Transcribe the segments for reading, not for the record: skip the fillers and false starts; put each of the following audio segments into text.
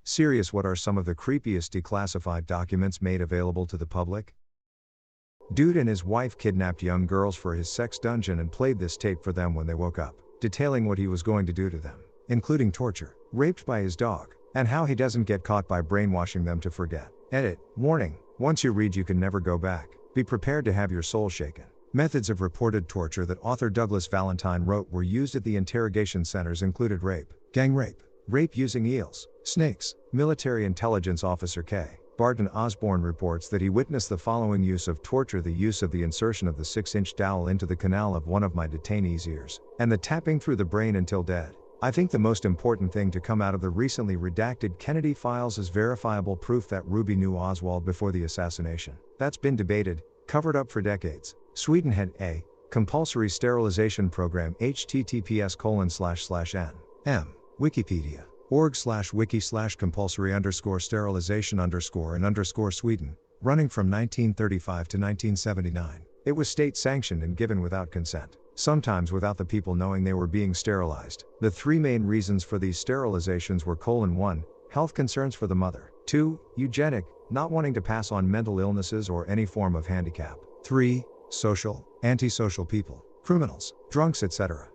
Serious, what are some of the creepiest declassified documents made available to the public? Dude and his wife kidnapped young girls for his sex dungeon and played this tape for them when they woke up, detailing what he was going to do to them, including torture, raped by his dog, and how he doesn't get caught by brainwashing them to forget. Edit. Warning. Once you read, you can never go back. Be prepared to have your soul shaken. Methods of reported torture that author Douglas Valentine wrote were used at the interrogation centers included rape, gang rape, rape using eels, snakes. Military intelligence officer K. Barton Osborne reports that he witnessed the following use of torture: the use of the insertion of the 6-inch dowel into the canal of one of my detainees' ears, and the tapping through the brain until dead. I think the most important thing to come out of the recently redacted Kennedy files is verifiable proof that Ruby knew Oswald before the assassination. That's been debated, covered up for decades. Sweden had a compulsory sterilization program. https://n.m. Wikipedia. org/wiki/compulsory_sterilization_and_Sweden, running from 1935 to 1979. It was state sanctioned and given without consent, sometimes without the people knowing they were being sterilized. The three main reasons for these sterilizations were: 1. Health concerns for the mother; 2. Eugenic, not wanting to pass on mental illnesses or any form of handicap; 3. Social, antisocial people, criminals, drunks, etc.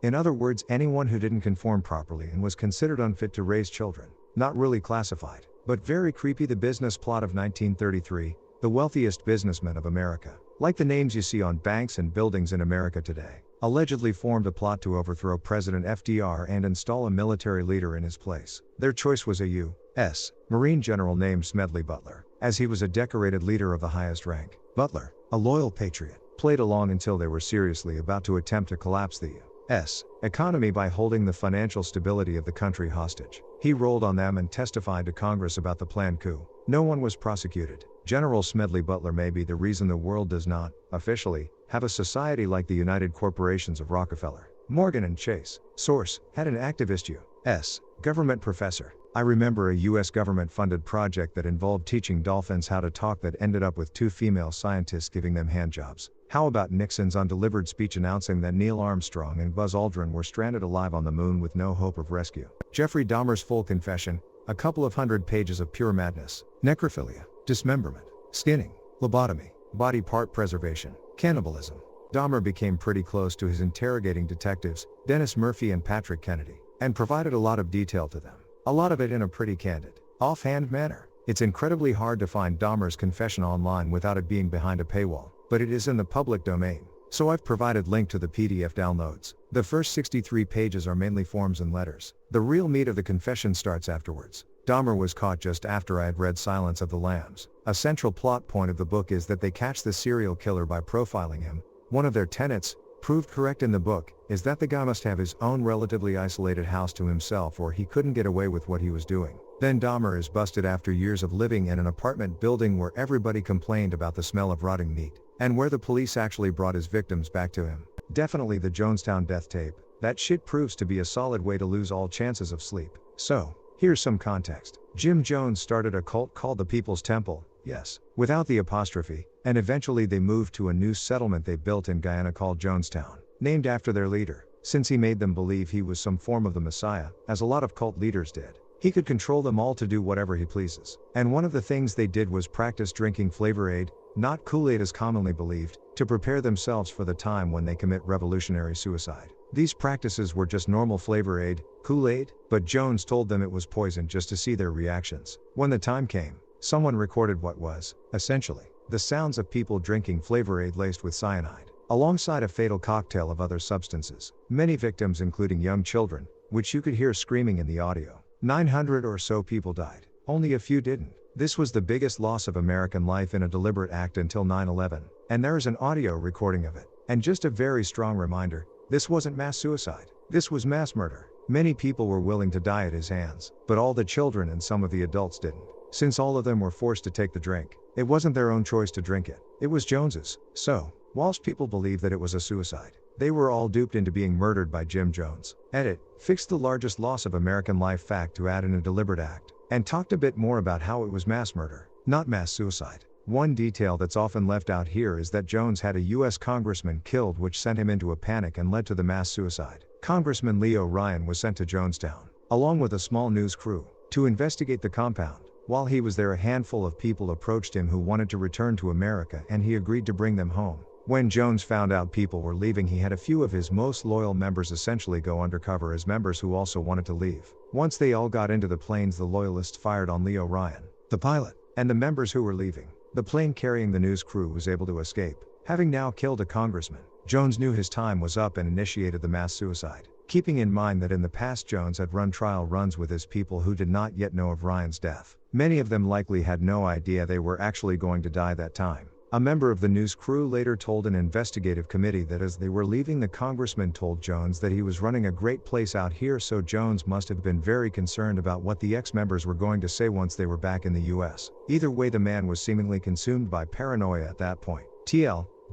In other words, anyone who didn't conform properly and was considered unfit to raise children. Not really classified, but very creepy. The business plot of 1933, the wealthiest businessmen of America, like the names you see on banks and buildings in America today, allegedly formed a plot to overthrow President FDR and install a military leader in his place. Their choice was a U.S. Marine general named Smedley Butler, as he was a decorated leader of the highest rank. Butler, a loyal patriot, played along until they were seriously about to attempt to collapse the U.S. economy by holding the financial stability of the country hostage. He rolled on them and testified to Congress about the planned coup. No one was prosecuted. General Smedley Butler may be the reason the world does not, officially, have a society like the United Corporations of Rockefeller, Morgan and Chase. Source: had an activist U.S. government professor. I remember a U.S. government-funded project that involved teaching dolphins how to talk that ended up with 2 female scientists giving them handjobs. How about Nixon's undelivered speech announcing that Neil Armstrong and Buzz Aldrin were stranded alive on the moon with no hope of rescue? Jeffrey Dahmer's full confession, a couple of 100 pages of pure madness. Necrophilia, dismemberment, skinning, lobotomy, body part preservation, cannibalism. Dahmer became pretty close to his interrogating detectives, Dennis Murphy and Patrick Kennedy, and provided a lot of detail to them. A lot of it in a pretty candid, offhand manner. It's incredibly hard to find Dahmer's confession online without it being behind a paywall, but it is in the public domain, so I've provided link to the PDF downloads. The first 63 pages are mainly forms and letters. The real meat of the confession starts afterwards. Dahmer was caught just after I had read Silence of the Lambs. A central plot point of the book is that they catch the serial killer by profiling him. One of their tenets, proved correct in the book, is that the guy must have his own relatively isolated house to himself or he couldn't get away with what he was doing. Then Dahmer is busted after years of living in an apartment building where everybody complained about the smell of rotting meat, and where the police actually brought his victims back to him. Definitely the Jonestown death tape. That shit proves to be a solid way to lose all chances of sleep. So, here's some context. Jim Jones started a cult called the People's Temple, yes, without the apostrophe, and eventually they moved to a new settlement they built in Guyana called Jonestown, named after their leader, since he made them believe he was some form of the Messiah, as a lot of cult leaders did. He could control them all to do whatever he pleases. And one of the things they did was practice drinking Flavor Aid, not Kool-Aid as commonly believed, to prepare themselves for the time when they commit revolutionary suicide. These practices were just normal Flavor Aid, Kool-Aid, but Jones told them it was poison just to see their reactions. When the time came, someone recorded what was, essentially, the sounds of people drinking Flavor Aid laced with cyanide, alongside a fatal cocktail of other substances. Many victims, including young children, which you could hear screaming in the audio. 900 or so people died. Only a few didn't. This was the biggest loss of American life in a deliberate act until 9/11, and there is an audio recording of it. And just a very strong reminder, this wasn't mass suicide. This was mass murder. Many people were willing to die at his hands, but all the children and some of the adults didn't. Since all of them were forced to take the drink, it wasn't their own choice to drink it. It was Jones's. So, whilst people believed that it was a suicide, they were all duped into being murdered by Jim Jones. Edit. Fixed the largest loss of American life fact to add in a deliberate act, and talked a bit more about how it was mass murder, not mass suicide. One detail that's often left out here is that Jones had a U.S. congressman killed, which sent him into a panic and led to the mass suicide. Congressman Leo Ryan was sent to Jonestown, along with a small news crew, to investigate the compound. While he was there, a handful of people approached him who wanted to return to America, and he agreed to bring them home. When Jones found out people were leaving, he had a few of his most loyal members essentially go undercover as members who also wanted to leave. Once they all got into the planes, the loyalists fired on Leo Ryan, the pilot, and the members who were leaving. The plane carrying the news crew was able to escape. Having now killed a congressman, Jones knew his time was up and initiated the mass suicide. Keeping in mind that in the past Jones had run trial runs with his people who did not yet know of Ryan's death. Many of them likely had no idea they were actually going to die that time. A member of the news crew later told an investigative committee that as they were leaving, the congressman told Jones that he was running a great place out here, so Jones must have been very concerned about what the ex-members were going to say once they were back in the US. Either way, the man was seemingly consumed by paranoia at that point.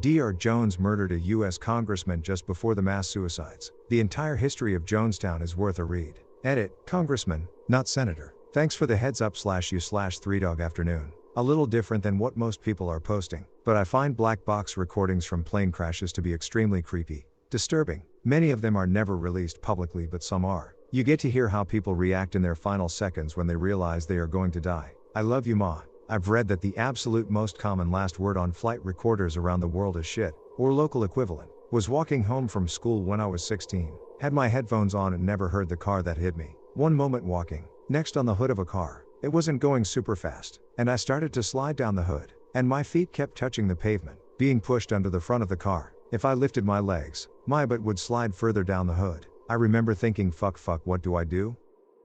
Dr. Jones murdered a US congressman just before the mass suicides. The entire history of Jonestown is worth a read. Edit, Congressman, not Senator. Thanks for the heads up /u/3dog afternoon. A little different than what most people are posting, but I find black box recordings from plane crashes to be extremely creepy, disturbing. Many of them are never released publicly, but some are. You get to hear how people react in their final seconds when they realize they are going to die. I love you, Ma. I've read that the absolute most common last word on flight recorders around the world is shit, or local equivalent. Was walking home from school when I was 16. Had my headphones on and never heard the car that hit me. One moment walking, next on the hood of a car. It wasn't going super fast, and I started to slide down the hood, and my feet kept touching the pavement, being pushed under the front of the car. If I lifted my legs, my butt would slide further down the hood. I remember thinking, fuck, what do I do?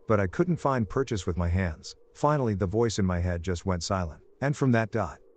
But I couldn't find purchase with my hands. Finally, the voice in my head just went silent. And from that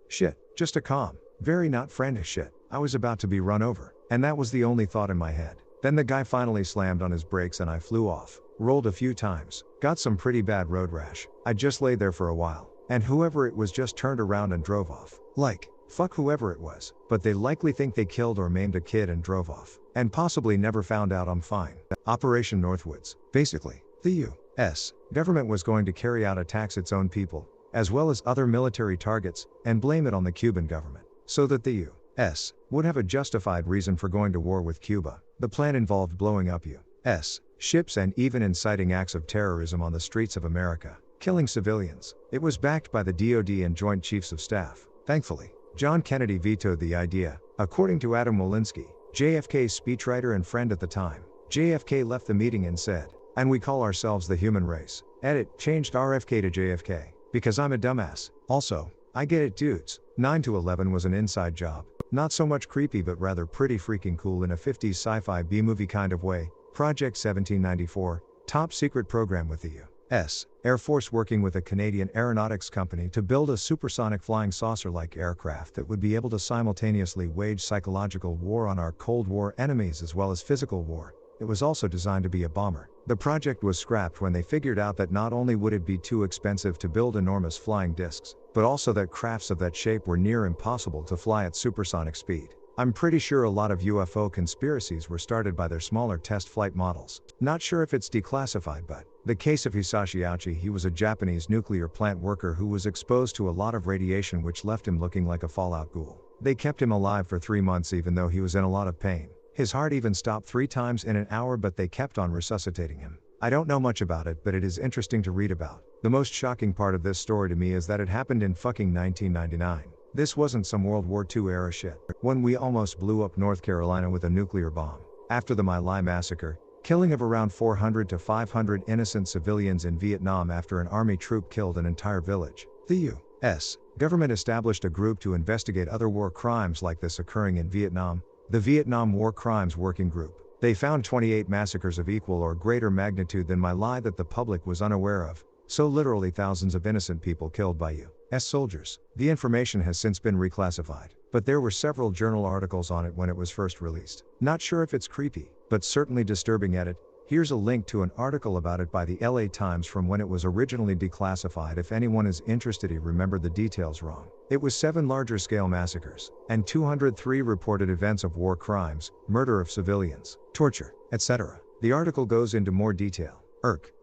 shit, just a calm, very not frantic shit. I was about to be run over, and that was the only thought in my head. Then the guy finally slammed on his brakes and I flew off, rolled a few times, got some pretty bad road rash. I just lay there for a while, and whoever it was just turned around and drove off. Like, fuck whoever it was, but they likely think they killed or maimed a kid and drove off, and possibly never found out I'm fine. Operation Northwoods. Basically, the U.S. government was going to carry out attacks its own people, as well as other military targets, and blame it on the Cuban government, so that the U.S. would have a justified reason for going to war with Cuba. The plan involved blowing up U.S. ships and even inciting acts of terrorism on the streets of America, killing civilians. It was backed by the DoD and Joint Chiefs of Staff. Thankfully, John Kennedy vetoed the idea. According to Adam Walensky, JFK's speechwriter and friend at the time, JFK left the meeting and said, "And we call ourselves the human race." Edit, changed RFK to JFK. Because I'm a dumbass. Also, I get it, dudes. 9/11 was an inside job. Not so much creepy, but rather pretty freaking cool in a 50s sci-fi B-movie kind of way. Project 1794, top secret program with the U.S. Air Force working with a Canadian aeronautics company to build a supersonic flying saucer-like aircraft that would be able to simultaneously wage psychological war on our Cold War enemies as well as physical war. It was also designed to be a bomber. The project was scrapped when they figured out that not only would it be too expensive to build enormous flying discs, but also that crafts of that shape were near impossible to fly at supersonic speed. I'm pretty sure a lot of UFO conspiracies were started by their smaller test flight models. Not sure if it's declassified, but the case of Hisashi Ouchi, he was a Japanese nuclear plant worker who was exposed to a lot of radiation which left him looking like a Fallout ghoul. They kept him alive for 3 months even though he was in a lot of pain. His heart even stopped 3 times in an hour, but they kept on resuscitating him. I don't know much about it, but it is interesting to read about. The most shocking part of this story to me is that it happened in fucking 1999. This wasn't some World War II era shit, when we almost blew up North Carolina with a nuclear bomb. After the My Lai massacre, killing of around 400 to 500 innocent civilians in Vietnam after an army troop killed an entire village, the U.S. government established a group to investigate other war crimes like this occurring in Vietnam, the Vietnam War Crimes Working Group. They found 28 massacres of equal or greater magnitude than My Lai that the public was unaware of, so literally thousands of innocent people killed by U.S. soldiers. The information has since been reclassified, but there were several journal articles on it when it was first released. Not sure if it's creepy, but certainly disturbing. Edit. Here's a link to an article about it by the LA Times from when it was originally declassified if anyone is interested. He remembered the details wrong. It was 7 larger scale massacres, and 203 reported events of war crimes, murder of civilians, torture, etc. The article goes into more detail.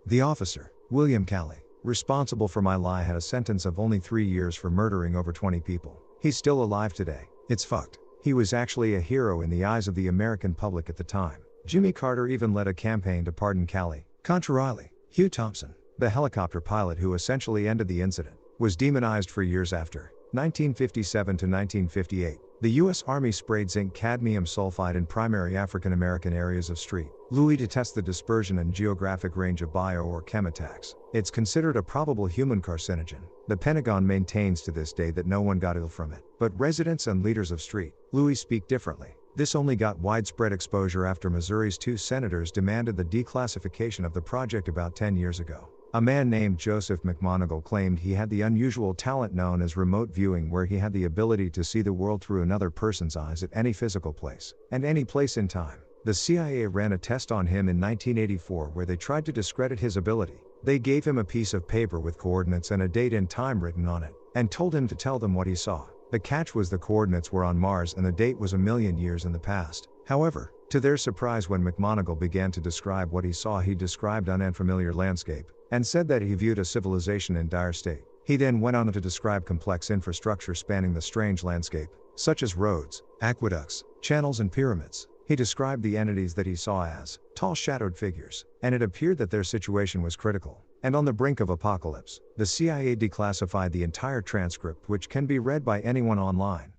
The officer, William Calley, responsible for My Lai had a sentence of only 3 years for murdering over 20 people. He's still alive today. It's fucked. He was actually a hero in the eyes of the American public at the time. Jimmy Carter even led a campaign to pardon Calley. Contra Riley, Hugh Thompson, the helicopter pilot who essentially ended the incident, was demonized for years after. 1957 to 1958, the U.S. Army sprayed zinc cadmium sulfide in primary African American areas of Street, Louis to test the dispersion and geographic range of bio or chem attacks. It's considered a probable human carcinogen. The Pentagon maintains to this day that no one got ill from it. But residents and leaders of Street, Louis speak differently. This only got widespread exposure after Missouri's 2 senators demanded the declassification of the project about 10 years ago. A man named Joseph McMoneagle claimed he had the unusual talent known as remote viewing, where he had the ability to see the world through another person's eyes at any physical place, and any place in time. The CIA ran a test on him in 1984 where they tried to discredit his ability. They gave him a piece of paper with coordinates and a date and time written on it, and told him to tell them what he saw. The catch was the coordinates were on Mars and the date was 1,000,000 years in the past. However, to their surprise, when McMoneagle began to describe what he saw, he described an unfamiliar landscape, and said that he viewed a civilization in dire state. He then went on to describe complex infrastructure spanning the strange landscape, such as roads, aqueducts, channels and pyramids. He described the entities that he saw as tall shadowed figures, and it appeared that their situation was critical and on the brink of apocalypse. The CIA declassified the entire transcript, which can be read by anyone online.